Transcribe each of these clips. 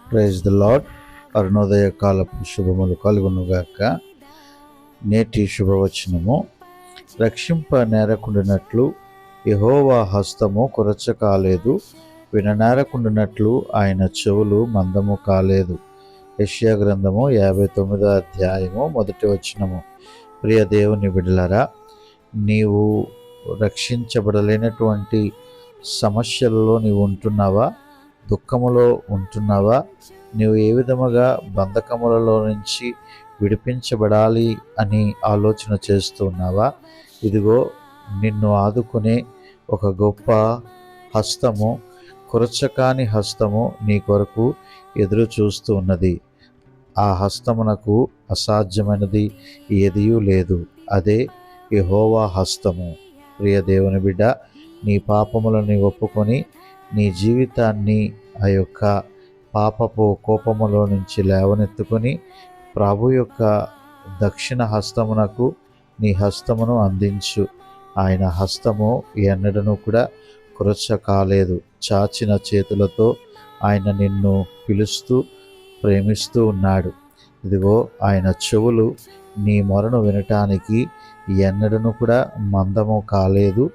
Praise the lord. Arunodaya కాలపు శుభములు కలుగునుగాక. నేటి శుభవచనము: రక్షింప నేరకుండినట్లు యెహోవా హస్తము కొరచ కాలేదు, విననేరకుండినట్లు ఆయన చెవులు మందము కాలేదు. యెషయా గ్రంథము 59వ అధ్యాయము 1వ వచనము. ప్రియ దేవుని బిడ్డలారా, నీవు రక్షించబడలేనటువంటి సమస్యలలో నీవు ఉంటున్నావా? దుఃఖములో ఉంటున్నావా? నీవు ఏ విధముగా బంధకములలో నుంచి విడిపించబడాలి అని ఆలోచన చేస్తున్నావా? ఇదిగో నిన్ను ఆదుకునే ఒక గొప్ప హస్తము, కొరచకాని హస్తము నీ కొరకు ఎదురు చూస్తూ ఉన్నది. ఆ హస్తమునకు అసాధ్యమైనది ఏదియూ లేదు. అదే యెహోవా హస్తము. ప్రియ దేవుని బిడ్డ, నీ పాపములను ఒప్పుకొని నీ జీవితాన్ని ఆ యొక్క పాపపు కోపములో నుంచి లేవనెత్తుకొని ప్రభు యొక్క దక్షిణ హస్తమునకు నీ హస్తమును అందించు. ఆయన హస్తము ఎన్నడను కూడా కొరచ కాలేదు. చాచిన చేతులతో ఆయన నిన్ను పిలుస్తూ ప్రేమిస్తూ ఉన్నాడు. ఇదిగో ఆయన చెవులు నీ మొరను వినటానికి ఎన్నడను కూడా మందము కాలేదు.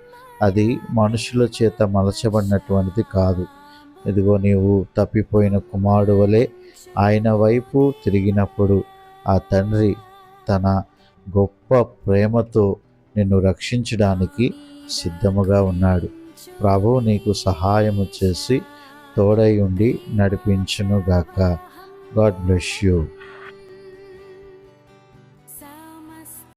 అది మనుషుల చేత మలచబడినటువంటిది కాదు. ఇదిగో నీవు తప్పిపోయిన కుమారుడు వలె ఆయన వైపు తిరిగినప్పుడు ఆ తండ్రి తన గొప్ప ప్రేమతో నిన్ను రక్షించడానికి సిద్ధముగా ఉన్నాడు. ప్రభువు నీకు సహాయము చేసి తోడై ఉండి నడిపించునుగాక. God bless you.